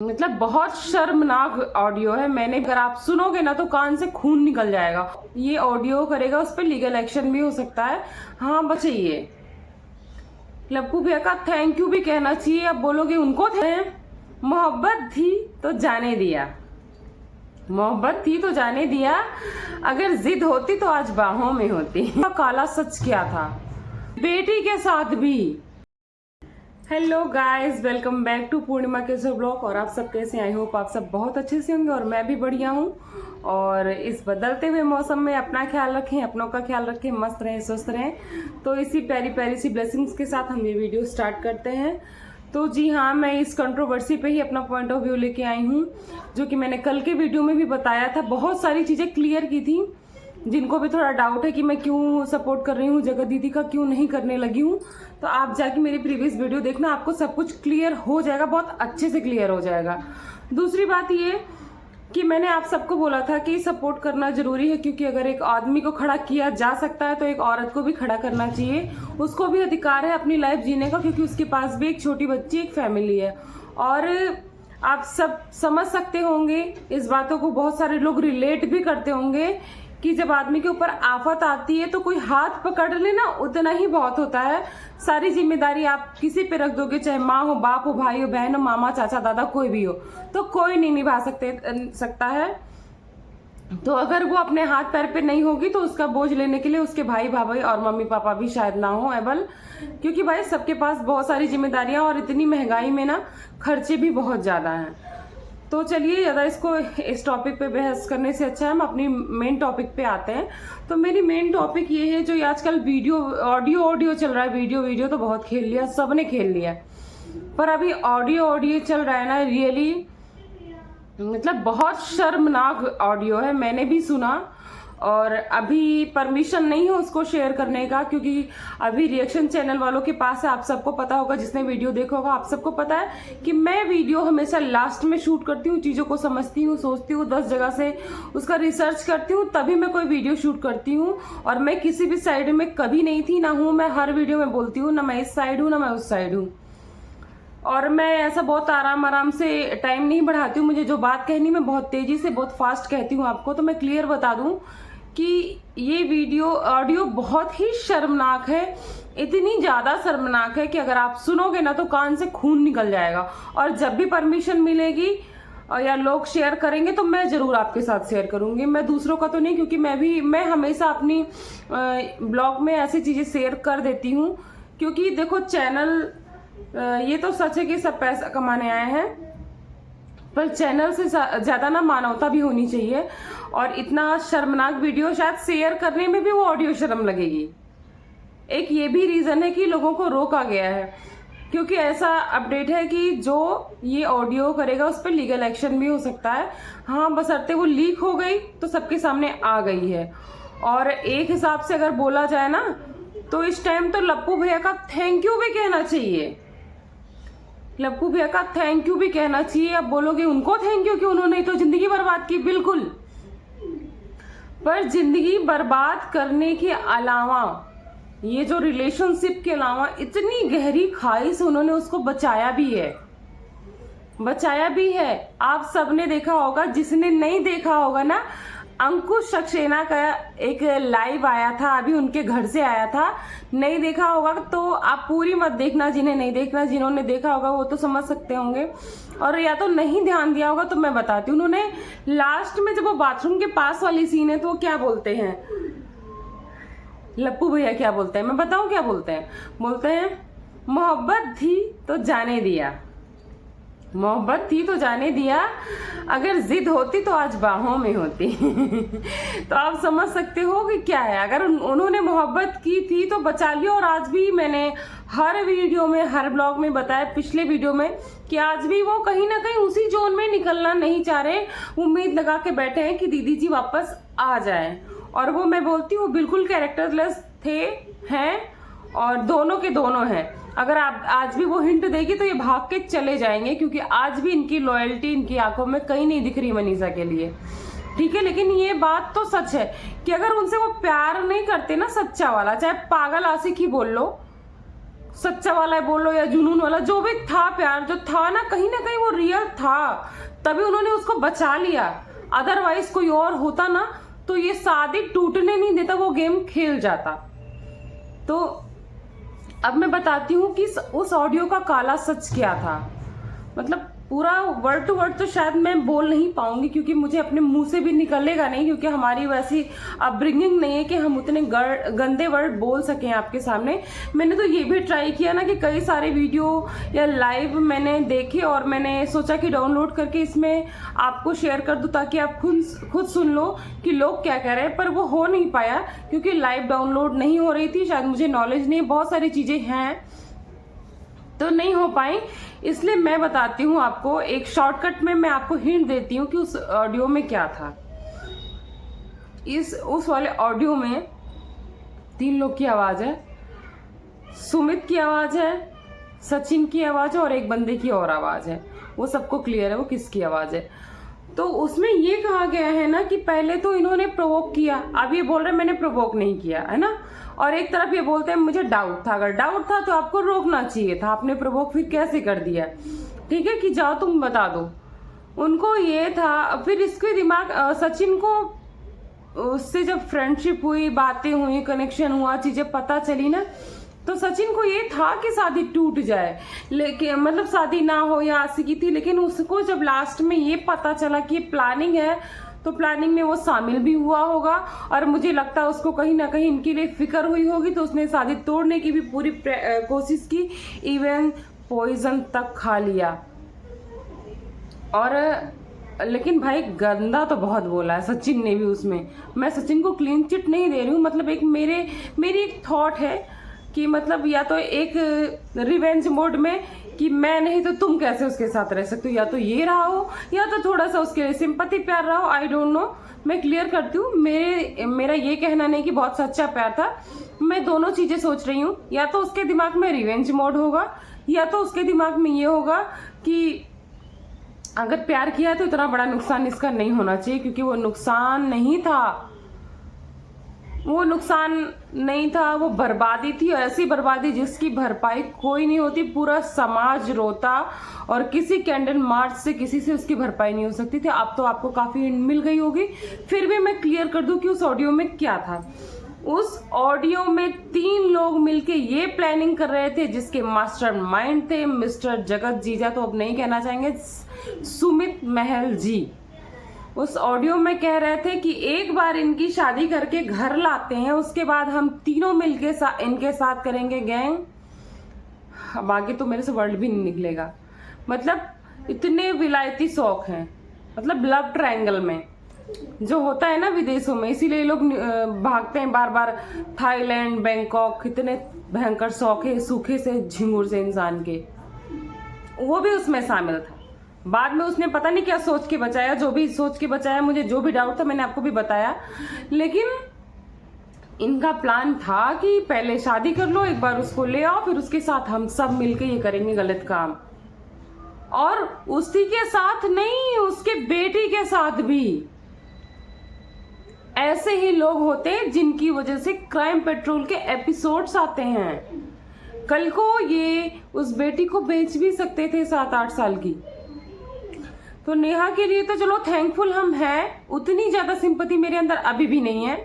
मतलब बहुत शर्मनाक ऑडियो है। मैंने अगर आप सुनोगे ना तो कान से खून निकल जाएगा। ये ऑडियो करेगा उस पर लीगल एक्शन भी हो सकता है। हाँ बचाइए। लप्पू भैया का थैंक यू भी कहना चाहिए। अब बोलोगे उनको मोहब्बत थी तो जाने दिया, मोहब्बत थी तो जाने दिया, अगर जिद होती तो आज बाहों में होती। काला सच क्या था बेटी के साथ भी। Hello guys, welcome back to Purnima के ब्लॉग। और आप सब कैसे? आई होप आप सब बहुत अच्छे से होंगे और मैं भी बढ़िया हूँ। और इस बदलते हुए मौसम में अपना ख्याल रखें, अपनों का ख्याल रखें, मस्त रहें, स्वस्थ रहें। तो इसी प्यारी प्यारी सी ब्लेसिंग्स के साथ हम ये वीडियो स्टार्ट करते हैं। तो जी हाँ, मैं इस कंट्रोवर्सी पे ही अपना पॉइंट ऑफ व्यू लेके आई हूँ, जो कि मैंने कल के वीडियो में भी बताया था। बहुत सारी चीज़ें क्लियर की थी। जिनको भी थोड़ा डाउट है कि मैं क्यों सपोर्ट कर रही हूँ, जगत दीदी का क्यों नहीं करने लगी हूँ, तो आप जाके मेरी प्रीवियस वीडियो देखना, आपको सब कुछ क्लियर हो जाएगा, बहुत अच्छे से क्लियर हो जाएगा। दूसरी बात ये कि मैंने आप सबको बोला था कि सपोर्ट करना जरूरी है, क्योंकि अगर एक आदमी को खड़ा किया जा सकता है तो एक औरत को भी खड़ा करना चाहिए। उसको भी अधिकार है अपनी लाइफ जीने का, क्योंकि उसके पास भी एक छोटी बच्ची, एक फैमिली है। और आप सब समझ सकते होंगे इस बातों को, बहुत सारे लोग रिलेट भी करते होंगे कि जब आदमी के ऊपर आफत आती है तो कोई हाथ पकड़ ले ना, उतना ही बहुत होता है। सारी जिम्मेदारी आप किसी पे रख दोगे, चाहे माँ हो, बाप हो, भाई हो, बहन हो, मामा, चाचा, दादा, कोई भी हो, तो कोई नहीं निभा सकता है। तो अगर वो अपने हाथ पैर पे नहीं होगी तो उसका बोझ लेने के लिए उसके भाई भाभी और मम्मी पापा भी शायद ना हो एबल, क्योंकि भाई सबके पास बहुत सारी जिम्मेदारियां और इतनी महंगाई में ना खर्चे भी बहुत ज्यादा हैं। तो चलिए, ज़्यादा इसको इस टॉपिक पे बहस करने से अच्छा है हम अपनी मेन टॉपिक पे आते हैं। तो मेरी मेन टॉपिक ये है, जो ये आजकल ऑडियो चल रहा है। वीडियो तो बहुत खेल लिया, सबने खेल लिया, पर अभी ऑडियो चल रहा है ना, रियली मतलब बहुत शर्मनाक ऑडियो है। मैंने भी सुना और अभी परमिशन नहीं है उसको शेयर करने का, क्योंकि अभी रिएक्शन चैनल वालों के पास है। आप सबको पता होगा, जिसने वीडियो देखा होगा, आप सबको पता है कि मैं वीडियो हमेशा लास्ट में शूट करती हूँ। चीज़ों को समझती हूँ, सोचती हूँ, 10 जगह से उसका रिसर्च करती हूँ, तभी मैं कोई वीडियो शूट करती हूँ। और मैं किसी भी साइड में कभी नहीं थी, ना हूँ। मैं हर वीडियो में बोलती हूँ, ना मैं इस साइड हूँ ना मैं उस साइड हूँ। और मैं ऐसा बहुत आराम से टाइम नहीं बढ़ाती हूँ। मुझे जो बात कहनी, मैं बहुत तेजी से, बहुत फास्ट कहती हूँ आपको। तो मैं क्लियर बता दूं कि ये ऑडियो बहुत ही शर्मनाक है। इतनी ज्यादा शर्मनाक है कि अगर आप सुनोगे ना तो कान से खून निकल जाएगा। और जब भी परमिशन मिलेगी या लोग शेयर करेंगे तो मैं जरूर आपके साथ शेयर करूंगी। मैं दूसरों का तो नहीं, क्योंकि मैं हमेशा अपनी ब्लॉग में ऐसी चीजें शेयर कर देती हूँ। क्योंकि देखो, चैनल ये तो सच है कि सब पैसा कमाने आए हैं, पर चैनल से ज्यादा ना मानवता भी होनी चाहिए। और इतना शर्मनाक वीडियो शायद शेयर करने में भी वो ऑडियो शर्म लगेगी। एक ये भी रीजन है कि लोगों को रोका गया है, क्योंकि ऐसा अपडेट है कि जो ये ऑडियो करेगा उस पर लीगल एक्शन भी हो सकता है। हाँ, बशर्ते वो लीक हो गई तो सबके सामने आ गई है। और एक हिसाब से अगर बोला जाए ना, तो इस टाइम तो लप्पू भैया का थैंक यू भी कहना चाहिए। लप्पू भैया का थैंक यू भी कहना चाहिए। अब बोलोगे उनको थैंक यू कि उन्होंने तो जिंदगी बर्बाद की, बिल्कुल। पर जिंदगी बर्बाद करने के अलावा, ये जो रिलेशनशिप के अलावा इतनी गहरी खाई से उन्होंने उसको बचाया भी है, बचाया भी है। आप सबने देखा होगा, जिसने नहीं देखा होगा ना, अंकुश सक्सेना का एक लाइव आया था, अभी उनके घर से आया था। नहीं देखा होगा तो आप पूरी मत देखना, जिन्हें नहीं देखना। जिन्होंने देखा होगा वो तो समझ सकते होंगे, और या तो नहीं ध्यान दिया होगा तो मैं बताती हूँ। उन्होंने लास्ट में जब वो बाथरूम के पास वाली सीन है तो वो क्या बोलते हैं, लप्पू भैया क्या बोलते हैं, मैं बताऊं क्या बोलते हैं? बोलते हैं मोहब्बत थी तो जाने दिया, मोहब्बत थी तो जाने दिया, अगर जिद होती तो आज बाहों में होती। तो आप समझ सकते हो कि क्या है। अगर उन्होंने मोहब्बत की थी तो बचा लिया। और आज भी मैंने हर वीडियो में, हर ब्लॉग में बताया, पिछले वीडियो में, कि आज भी वो कहीं ना कहीं उसी जोन में निकलना नहीं चाह रहे। उम्मीद लगा के बैठे हैं कि दीदी जी वापस आ जाए। और वो, मैं बोलती हूँ, बिल्कुल कैरेक्टरलेस हैं, और दोनों के दोनों हैं। अगर आप आज भी वो हिंट देगी तो ये भाग के चले जाएंगे, क्योंकि आज भी इनकी लॉयल्टी इनकी आंखों में कहीं नहीं दिख रही मनीषा के लिए। ठीक है, लेकिन ये बात तो सच है कि अगर उनसे वो प्यार नहीं करते ना, सच्चा वाला, चाहे पागल आशिक ही बोल लो, सच्चा वाला है बोलो या जुनून वाला, जो भी था प्यार जो था ना कहीं वो रियल था, तभी उन्होंने उसको बचा लिया। अदरवाइज कोई और होता ना तो ये शादी टूटने नहीं देता, वो गेम खेल जाता। तो अब मैं बताती हूँ कि उस ऑडियो का काला सच क्या था। मतलब पूरा वर्ड टू वर्ड तो शायद मैं बोल नहीं पाऊंगी, क्योंकि मुझे अपने मुंह से भी निकलेगा नहीं, क्योंकि हमारी वैसी अपब्रिंगिंग नहीं है कि हम उतने गंदे वर्ड बोल सकें आपके सामने। मैंने तो ये भी ट्राई किया ना कि कई सारे वीडियो या लाइव मैंने देखे और मैंने सोचा कि डाउनलोड करके इसमें आपको शेयर कर दूं ताकि आप खुद सुन लो कि लोग क्या कह रहे हैं, पर वो हो नहीं पाया क्योंकि लाइव डाउनलोड नहीं हो रही थी। शायद मुझे नॉलेज नहीं, बहुत सारी चीजें हैं तो नहीं हो पाई। इसलिए मैं बताती हूँ आपको, एक शॉर्टकट में मैं आपको हिंट देती हूँ कि उस ऑडियो में क्या था। उस वाले ऑडियो में 3 लोग की आवाज है, सुमित की आवाज है, सचिन की आवाज है और एक बंदे की और आवाज है। वो सबको क्लियर है वो किसकी आवाज है। तो उसमें ये कहा गया है ना कि पहले तो इन्होंने प्रोवोक किया, अब ये बोल रहे मैंने प्रोवोक नहीं किया, है ना। और एक तरफ ये बोलते हैं मुझे डाउट था, अगर डाउट था तो आपको रोकना चाहिए था, आपने प्रोवोक फिर कैसे कर दिया, ठीक है कि जाओ तुम बता दो। उनको ये था, फिर इसके दिमाग सचिन को उससे जब फ्रेंडशिप हुई, बातें हुई, कनेक्शन हुआ, चीजें पता चली ना, तो सचिन को ये था कि शादी टूट जाए, लेकिन मतलब शादी ना हो या आशिकी थी, लेकिन उसको जब लास्ट में ये पता चला कि प्लानिंग है तो प्लानिंग में वो शामिल भी हुआ होगा। और मुझे लगता है उसको कहीं ना कहीं इनके लिए फिक्र हुई होगी, तो उसने शादी तोड़ने की भी पूरी कोशिश की, इवन पॉइजन तक खा लिया। और लेकिन भाई गंदा तो बहुत बोला है सचिन ने भी उसमें। मैं सचिन को क्लीन चिट नहीं दे रही हूँ, मतलब एक मेरी एक थॉट है कि मतलब या तो एक रिवेंज मोड में कि मैं नहीं तो तुम कैसे उसके साथ रह सकते हो, या तो ये रहा हो या तो थोड़ा सा उसके लिए सिंपैथी प्यार रहा हो, आई डोंट नो। मैं क्लियर करती हूँ, मेरा ये कहना नहीं कि बहुत सच्चा प्यार था, मैं दोनों चीजें सोच रही हूँ। या तो उसके दिमाग में रिवेंज मोड होगा या तो उसके दिमाग में ये होगा कि अगर प्यार किया तो इतना बड़ा नुकसान इसका नहीं होना चाहिए, क्योंकि वो नुकसान नहीं था, वो नुकसान नहीं था, वो बर्बादी थी, और ऐसी बर्बादी जिसकी भरपाई कोई नहीं होती, पूरा समाज रोता और किसी कैंडल मार्च से किसी से उसकी भरपाई नहीं हो सकती थी। अब तो आपको काफी हिंट मिल गई होगी, फिर भी मैं क्लियर कर दूं कि उस ऑडियो में क्या था। उस ऑडियो में 3 लोग मिलके ये प्लानिंग कर रहे थे, जिसके मास्टरमाइंड थे मिस्टर जगत जीजा, तो अब नहीं कहना चाहेंगे, सुमित महल जी। उस ऑडियो में कह रहे थे कि एक बार इनकी शादी करके घर लाते हैं, उसके बाद हम तीनों मिलके इनके साथ करेंगे गैंग। अब आगे तो मेरे से वर्ड भी नहीं निकलेगा। मतलब इतने विलायती शौक हैं, मतलब लव ट्रायंगल में जो होता है ना विदेशों में, इसीलिए लोग भागते हैं बार बार थाईलैंड, बैंकॉक। इतने भयंकर शौक है सूखे से झिंगुर से इंसान के, वो भी उसमें शामिल था। बाद में उसने पता नहीं क्या सोच के बचाया, जो भी सोच के बचाया, मुझे जो भी डाउट था मैंने आपको भी बताया। लेकिन इनका प्लान था कि पहले शादी कर लो, एक बार उसको ले आओ, फिर उसके साथ हम सब मिलके ये करेंगे गलत काम। और उसी के साथ नहीं, उसके बेटी के साथ भी ऐसे ही लोग होते हैं जिनकी वजह से क्राइम पेट्रोल के एपिसोड्स आते हैं। कल को ये उस बेटी को बेच भी सकते थे 7-8 साल की। तो नेहा के लिए तो चलो थैंकफुल हम हैं, उतनी ज्यादा सिंपैथी मेरे अंदर अभी भी नहीं है।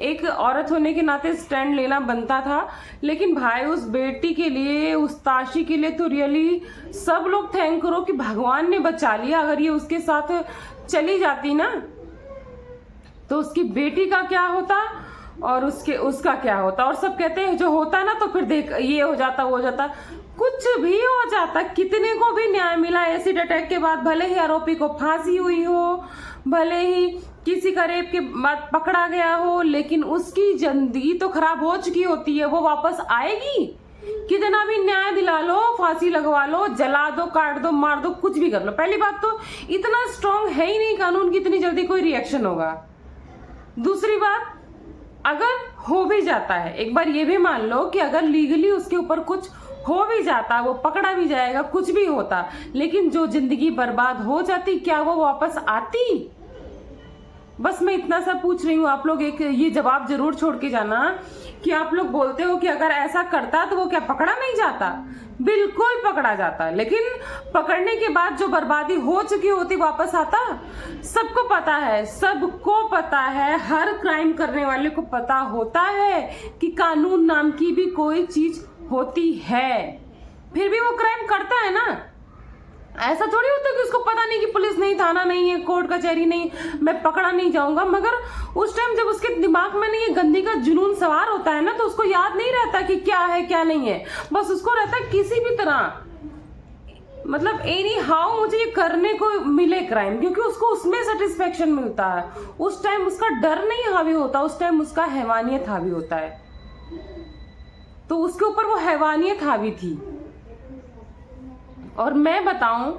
एक औरत होने के नाते स्टैंड लेना बनता था, लेकिन भाई उस बेटी के लिए, उस ताशी के लिए तो रियली सब लोग थैंक करो कि भगवान ने बचा लिया। अगर ये उसके साथ चली जाती ना तो उसकी बेटी का क्या होता और उसका क्या होता। और सब कहते हैं जो होता ना तो फिर देख ये हो जाता, वो हो जाता, कुछ भी हो जाता। कितने को भी न्याय मिला एसिड अटैक के बाद, भले ही आरोपी को फांसी हुई हो, भले ही किसी का रेप के बाद पकड़ा गया हो, लेकिन उसकी जिंदगी तो खराब हो चुकी होती है। वो वापस आएगी? कितना भी न्याय दिला लो, फांसी लगवा लो, जला दो, काट दो, मार दो, कुछ भी कर लो, पहली बात तो इतना स्ट्रांग है ही नहीं कानून की इतनी जल्दी कोई रिएक्शन होगा। दूसरी बात, अगर हो भी जाता है, एक बार ये भी मान लो कि अगर लीगली उसके ऊपर कुछ हो भी जाता, वो पकड़ा भी जाएगा, कुछ भी होता, लेकिन जो जिंदगी बर्बाद हो जाती, क्या वो वापस आती? बस मैं इतना सा पूछ रही हूँ, आप लोग एक ये जवाब जरूर छोड़ के जाना कि आप लोग बोलते हो कि अगर ऐसा करता तो वो क्या पकड़ा नहीं जाता? बिल्कुल पकड़ा जाता, लेकिन पकड़ने के बाद जो बर्बादी हो चुकी होती वापस आता? सबको पता है, सबको पता है, हर क्राइम करने वाले को पता होता है कि कानून नाम की भी कोई चीज होती है, फिर भी वो क्राइम करता है ना। ऐसा थोड़ी होता है कि उसको पता नहीं कि पुलिस नहीं, थाना नहीं है, कोर्ट कचहरी नहीं, मैं पकड़ा नहीं जाऊंगा। मगर उस टाइम जब उसके दिमाग में नहीं ये गंदी का जुनून सवार होता है ना, तो उसको याद नहीं रहता कि क्या है क्या नहीं है, बस उसको रहता है किसी भी तरह, मतलब एनी हाउ मुझे ये करने को मिले क्राइम, क्योंकि उसको उसमें सेटिस्फेक्शन मिलता है। उस टाइम उसका डर नहीं हावी होता, उस टाइम उसका हैवानियत हावी होता है। तो उसके ऊपर वो हैवानियत हावी थी। और मैं बताऊं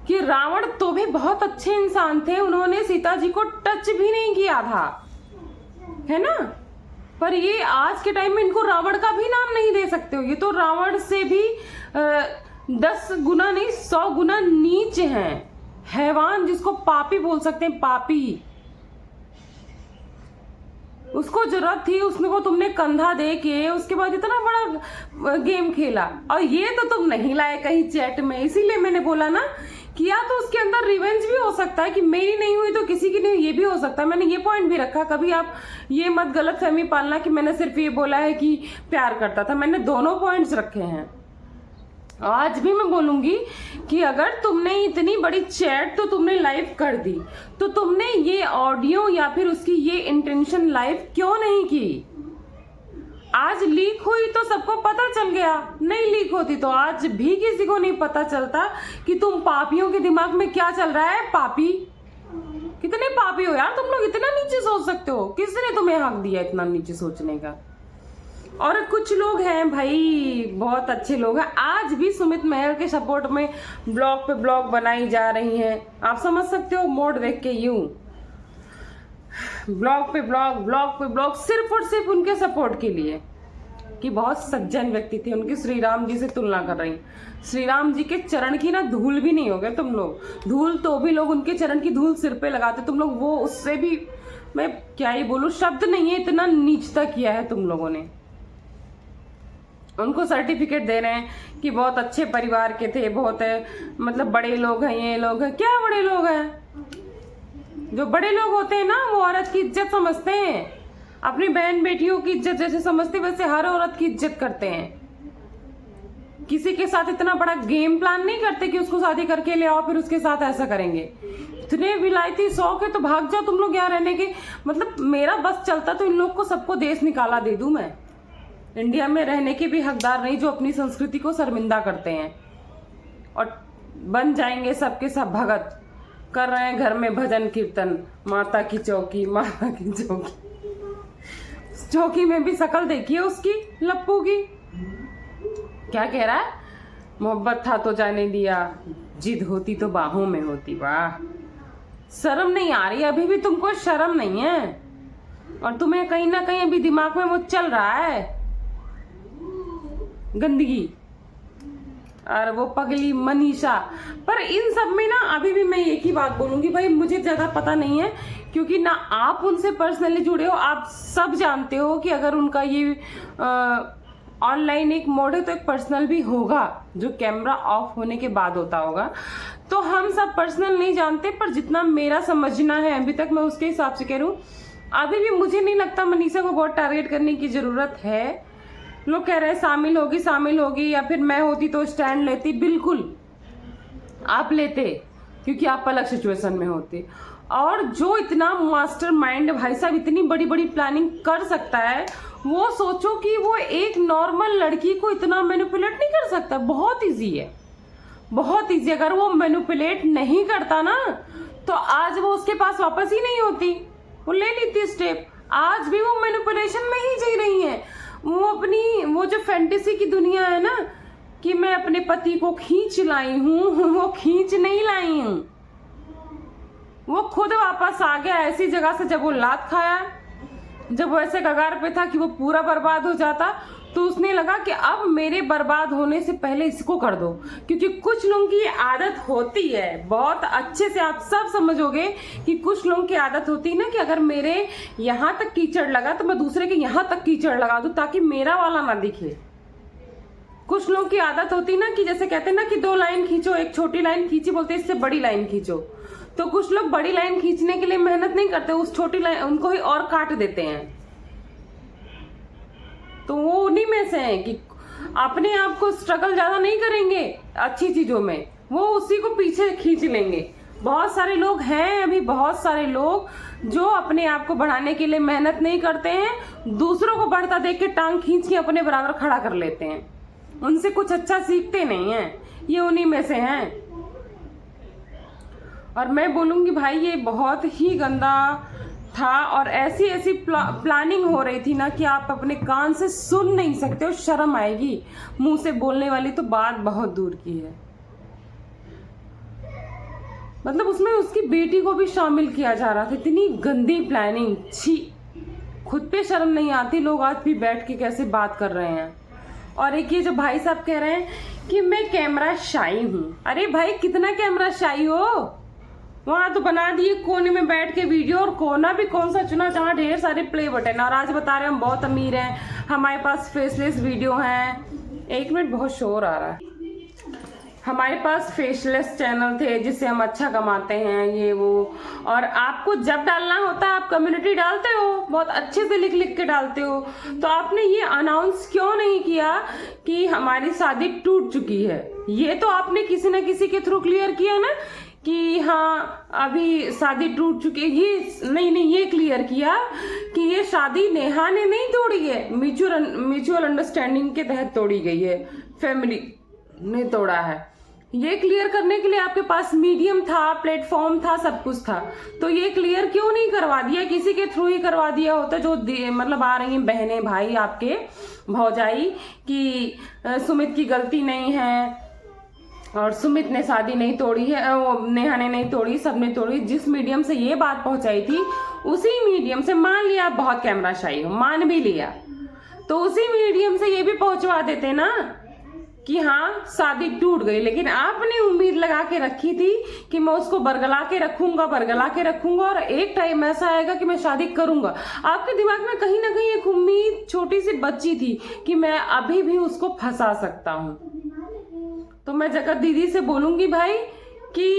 कि रावण तो भी बहुत अच्छे इंसान थे, उन्होंने सीता जी को टच भी नहीं किया था, है ना। पर ये आज के टाइम में इनको रावण का भी नाम नहीं दे सकते हो, ये तो रावण से भी 10 गुना नहीं 100 गुना नीच हैं, हैवान जिसको पापी बोल सकते हैं, पापी। उसको जरूरत थी, उसने को तुमने कंधा दे के उसके बाद इतना बड़ा गेम खेला, और ये तो तुम नहीं लाए कहीं चैट में। इसीलिए मैंने बोला ना कि या तो उसके अंदर रिवेंज भी हो सकता है कि मेरी नहीं हुई तो किसी की नहीं, ये भी हो सकता है। मैंने ये पॉइंट भी रखा, कभी आप ये मत गलत फहमी पालना कि मैंने सिर्फ ये बोला है कि प्यार करता था, मैंने दोनों पॉइंट्स रखे हैं। आज भी मैं बोलूंगी कि अगर तुमने इतनी बड़ी चैट तो तुमने लाइव कर दी, तो तुमने ये ऑडियो या फिर उसकी ये इंटेंशन लाइव क्यों नहीं की? आज लीक हुई तो सबको पता चल गया, नहीं लीक होती तो आज भी किसी को नहीं पता चलता कि तुम पापियों के दिमाग में क्या चल रहा है। पापी, कितने पापी हो यार तुम लोग, इतना नीचे सोच सकते हो? किसने तुम्हें हक दिया इतना नीचे सोचने का? और कुछ लोग हैं भाई, बहुत अच्छे लोग हैं, आज भी सुमित महल के सपोर्ट में ब्लॉग पे ब्लॉग बनाई जा रही हैं। आप समझ सकते हो मोड देख के, यूं ब्लॉग पे ब्लॉग, ब्लॉग पे ब्लॉग, सिर्फ और सिर्फ उनके सपोर्ट के लिए कि बहुत सज्जन व्यक्ति थे। उनकी श्री राम जी से तुलना कर रही, श्री राम जी के चरण की ना धूल भी नहीं हो गए तुम लोग। धूल तो भी लोग उनके चरण की धूल सिर पे लगाते, तुम लोग वो उससे भी, मैं क्या ही बोलूं, शब्द नहीं है, इतना नीचता किया है तुम लोगों ने। उनको सर्टिफिकेट दे रहे हैं कि बहुत अच्छे परिवार के थे, बहुत मतलब बड़े लोग हैं, ये लोग हैं। क्या बड़े लोग हैं? जो बड़े लोग होते हैं ना वो औरत की इज्जत समझते हैं, अपनी बहन बेटियों की इज्जत जैसे समझते वैसे हर औरत की इज्जत करते हैं। किसी के साथ इतना बड़ा गेम प्लान नहीं करते कि उसको शादी करके ले आओ फिर उसके साथ ऐसा करेंगे। इतने विलायती शौक है तो भाग जाओ तुम लोग यहाँ रहने के। मतलब मेरा बस चलता तो इन लोग को सबको देश निकाला दे दूं मैं। इंडिया में रहने के भी हकदार नहीं जो अपनी संस्कृति को शर्मिंदा करते हैं, और बन जाएंगे सबके सब भगत। कर रहे हैं घर में भजन कीर्तन, माता की चौकी, माता की चौकी। चौकी में भी शकल देखिए उसकी, लप्पू की। क्या कह रहा है? मोहब्बत था तो जाने दिया, जिद होती तो बाहों में होती। वाह, शर्म नहीं आ रही? अभी भी तुमको शर्म नहीं है? और तुम्हें कहीं ना कहीं अभी दिमाग में वो चल रहा है गंदगी, और वो पगली मनीषा। पर इन सब में ना अभी भी मैं एक ही बात बोलूंगी भाई, मुझे ज्यादा पता नहीं है क्योंकि ना आप उनसे पर्सनली जुड़े हो। आप सब जानते हो कि अगर उनका ये ऑनलाइन एक मोड है तो एक पर्सनल भी होगा जो कैमरा ऑफ होने के बाद होता होगा। तो हम सब पर्सनल नहीं जानते, पर जितना मेरा समझना है अभी तक मैं उसके हिसाब से कह रही हूँ। अभी भी मुझे नहीं लगता मनीषा को बहुत टारगेट करने की जरूरत है। लोग कह रहे हैं शामिल होगी, या फिर मैं होती तो स्टैंड लेती। बिल्कुल आप लेते, क्योंकि आप अलग सिचुएशन में होते। और जो इतना मास्टर माइंड भाई साहब इतनी बड़ी बड़ी प्लानिंग कर सकता है, वो सोचो कि वो एक नॉर्मल लड़की को इतना मैनिपुलेट नहीं कर सकता। बहुत इजी है, बहुत इजी। अगर वो मैनिपुलेट नहीं करता ना तो आज वो उसके पास वापस ही नहीं होती, वो ले लेती स्टेप। आज भी वो मैनिपुलेशन में ही जी रही है। वो अपनी वो जो फैंटेसी की दुनिया है ना कि मैं अपने पति को खींच लाई हूं, वो खींच नहीं लाई हूं। वो खुद वापस आ गया ऐसी जगह से जब वो लात खाया, जब वो ऐसे कगार पे था कि वो पूरा बर्बाद हो जाता, तो उसने लगा कि अब मेरे बर्बाद होने से पहले इसको कर दो, क्योंकि कुछ लोगों की आदत होती है, बहुत अच्छे से आप सब समझोगे कि कुछ लोगों की आदत होती है ना कि अगर मेरे यहाँ तक कीचड़ लगा तो मैं दूसरे के यहाँ तक कीचड़ लगा दूं ताकि मेरा वाला ना दिखे। कुछ लोगों की आदत होती ना कि जैसे कहते हैं ना कि 2 लाइन खींचो, एक छोटी लाइन खींची, बोलते इससे बड़ी लाइन खींचो। तो कुछ लोग बड़ी लाइन खींचने के लिए मेहनत नहीं करते, उस छोटी लाइन उनको ही और काट देते हैं। तो वो उन्हीं में से है कि अपने आप को स्ट्रगल ज्यादा नहीं करेंगे अच्छी चीजों में, वो उसी को पीछे खींच लेंगे। बहुत सारे लोग हैं अभी, बहुत सारे लोग जो अपने आप को बढ़ाने के लिए मेहनत नहीं करते हैं, दूसरों को बढ़ता देख के टांग खींच के अपने बराबर खड़ा कर लेते हैं, उनसे कुछ अच्छा सीखते नहीं हैं। ये उन्हीं में से हैं। और मैं बोलूंगी भाई ये बहुत ही गंदा था, और ऐसी ऐसी प्लानिंग हो रही थी ना कि आप अपने कान से सुन नहीं सकते हो, शर्म आएगी। मुंह से बोलने वाली तो बात बहुत दूर की है। मतलब उसमें उसकी बेटी को भी शामिल किया जा रहा था। इतनी गंदी प्लानिंग, छी, खुद पे शर्म नहीं आती। लोग आज भी बैठ के कैसे बात कर रहे हैं। और एक ये जो भाई साहब कह रहे हैं कि मैं कैमरा शाई हूँ, अरे भाई कितना कैमरा शाई हो। वहां तो बना दिए कोने में बैठ के वीडियो, और कोना भी कौन सा चुना जहाँ ढेर सारे प्ले बटन, और आज बता रहे हैं हम बहुत अमीर हैं, हमारे पास फेसलेस वीडियो हैं। 1 मिनट, बहुत शोर आ रहा है। हमारे पास फेसलेस चैनल थे जिससे हम अच्छा कमाते हैं, ये वो। और आपको जब डालना होता है आप कम्युनिटी डालते हो, बहुत अच्छे से लिख लिख के डालते हो। तो आपने ये अनाउंस क्यों नहीं किया कि हमारी शादी टूट चुकी है? ये तो आपने किसी न किसी के थ्रू क्लियर किया ना कि हाँ अभी शादी टूट चुकी है। ये नहीं, ये क्लियर किया कि ये शादी नेहा ने नहीं तोड़ी है, म्यूचुअल अंडरस्टैंडिंग के तहत तोड़ी गई है, फैमिली ने तोड़ा है। ये क्लियर करने के लिए आपके पास मीडियम था, प्लेटफॉर्म था, सब कुछ था। तो ये क्लियर क्यों नहीं करवा दिया? किसी के थ्रू ही करवा दिया होता, जो मतलब आ रही हैं बहनें भाई आपके भौजाई कि सुमित की गलती नहीं है और सुमित ने शादी नहीं तोड़ी है, वो नेहा ने नहीं तोड़ी, सबने तोड़ी। जिस मीडियम से ये बात पहुंचाई थी उसी मीडियम से, मान लिया आप बहुत कैमरा शाही हो, मान भी लिया, तो उसी मीडियम से ये भी पहुंचवा देते ना कि हाँ शादी टूट गई। लेकिन आपने उम्मीद लगा के रखी थी कि मैं उसको बरगला के रखूंगा और एक टाइम ऐसा आएगा कि मैं शादी करूंगा। आपके दिमाग में कहीं ना कहीं एक उम्मीद छोटी सी बच्ची थी कि मैं अभी भी उसको फंसा सकता हूं। तो मैं जगत दीदी से बोलूंगी भाई कि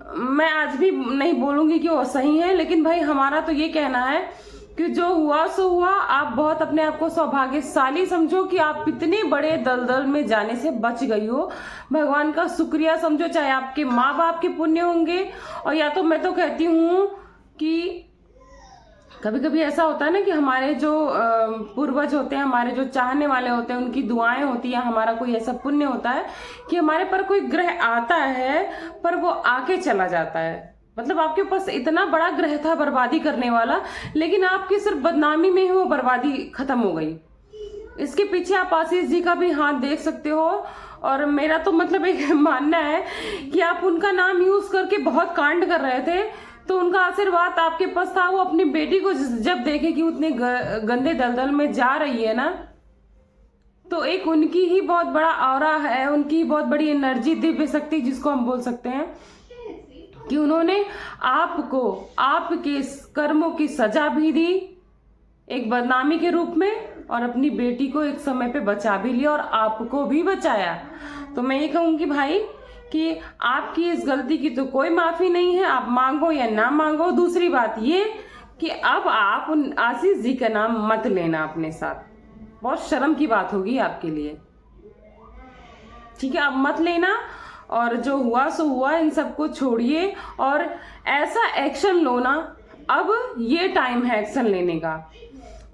मैं आज भी नहीं बोलूंगी कि वो सही है, लेकिन भाई हमारा तो ये कहना है कि जो हुआ सो हुआ। आप बहुत अपने आप को सौभाग्यशाली समझो कि आप इतने बड़े दलदल में जाने से बच गई हो। भगवान का शुक्रिया समझो, चाहे आपके माँ बाप के पुण्य होंगे, और या तो मैं तो कहती हूँ कि कभी कभी ऐसा होता है ना कि हमारे जो पूर्वज होते हैं, हमारे जो चाहने वाले होते हैं, उनकी दुआएं होती है, हमारा कोई ऐसा पुण्य होता है कि हमारे पर कोई ग्रह आता है पर वो आके चला जाता है। मतलब आपके पास इतना बड़ा ग्रह था बर्बादी करने वाला, लेकिन आपकी सिर्फ बदनामी में ही वो बर्बादी खत्म हो गई। इसके पीछे आप आशीष जी का भी हाथ देख सकते हो। और मेरा तो मतलब एक मानना है कि आप उनका नाम यूज करके बहुत कांड कर रहे थे, तो उनका आशीर्वाद आपके पास था। वो अपनी बेटी को जब देखे कि उतने गंदे दलदल में जा रही है ना, तो एक उनकी ही बहुत बड़ा ऑरा है, उनकी बहुत बड़ी एनर्जी, दिव्य शक्ति जिसको हम बोल सकते हैं, कि उन्होंने आपको आपके कर्मों की सजा भी दी एक बदनामी के रूप में, और अपनी बेटी को एक समय पे बचा भी लिया और आपको भी बचाया। तो मैं ये कहूंगी भाई कि आपकी इस गलती की तो कोई माफी नहीं है, आप मांगो या ना मांगो। दूसरी बात ये कि अब आप उन आशीष जी का नाम मत लेना अपने साथ, बहुत शर्म की बात होगी आपके लिए, ठीक है? अब मत लेना, और जो हुआ सो हुआ, इन सबको छोड़िए और ऐसा एक्शन लो ना। अब ये टाइम है एक्शन लेने का।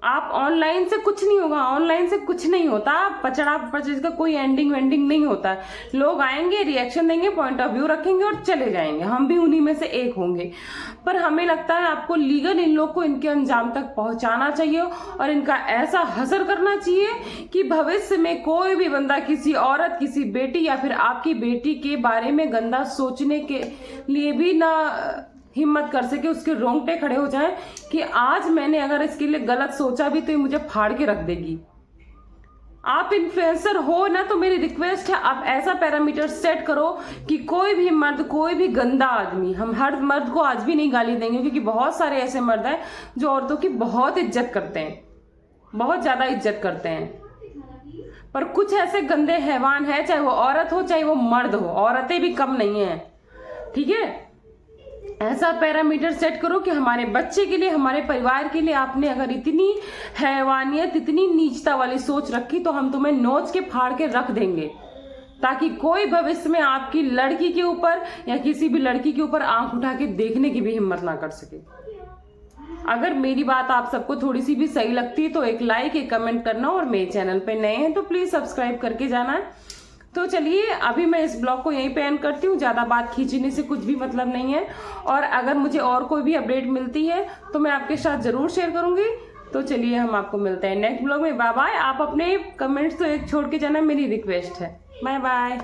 आप ऑनलाइन से कुछ नहीं होगा, ऑनलाइन से कुछ नहीं होता, पचड़ा पचड़ का कोई एंडिंग वेंडिंग नहीं होता है। लोग आएंगे, रिएक्शन देंगे, पॉइंट ऑफ व्यू रखेंगे और चले जाएंगे। हम भी उन्हीं में से एक होंगे। पर हमें लगता है आपको लीगल इन लोग को इनके अंजाम तक पहुंचाना चाहिए और इनका ऐसा हसर करना चाहिए कि भविष्य में कोई भी बंदा किसी औरत, किसी बेटी या फिर आपकी बेटी के बारे में गंदा सोचने के लिए भी ना हिम्मत कर सके, उसके रोंगटे खड़े हो जाएं कि आज मैंने अगर इसके लिए गलत सोचा भी तो ये मुझे फाड़ के रख देगी। आप इन्फ्लुएंसर हो ना, तो मेरी रिक्वेस्ट है आप ऐसा पैरामीटर सेट करो कि कोई भी मर्द, कोई भी गंदा आदमी, हम हर मर्द को आज भी नहीं गाली देंगे, क्योंकि बहुत सारे ऐसे मर्द हैं जो औरतों की बहुत इज्जत करते हैं, बहुत ज्यादा इज्जत करते हैं। पर कुछ ऐसे गंदे हैवान हैं, चाहे वो औरत हो चाहे वो मर्द हो, औरतें भी कम नहीं है, ठीक है। ऐसा पैरामीटर सेट करो कि हमारे बच्चे के लिए, हमारे परिवार के लिए आपने अगर इतनी हैवानियत, इतनी नीचता वाली सोच रखी तो हम तुम्हें नोच के फाड़ के रख देंगे, ताकि कोई भविष्य में आपकी लड़की के ऊपर या किसी भी लड़की के ऊपर आंख उठा के देखने की भी हिम्मत ना कर सके। अगर मेरी बात आप सबको थोड़ी सी भी सही लगती है तो एक लाइक, एक कमेंट करना, और मेरे चैनल पे नए हैं तो प्लीज सब्सक्राइब करके जाना। तो चलिए अभी मैं इस ब्लॉग को यहीं पे एंड करती हूँ, ज़्यादा बात खींचने से कुछ भी मतलब नहीं है। और अगर मुझे और कोई भी अपडेट मिलती है तो मैं आपके साथ ज़रूर शेयर करूँगी। तो चलिए हम आपको मिलते हैं नेक्स्ट ब्लॉग में। Bye bye. आप अपने कमेंट्स तो एक छोड़ के जाना, मेरी रिक्वेस्ट है। Bye bye.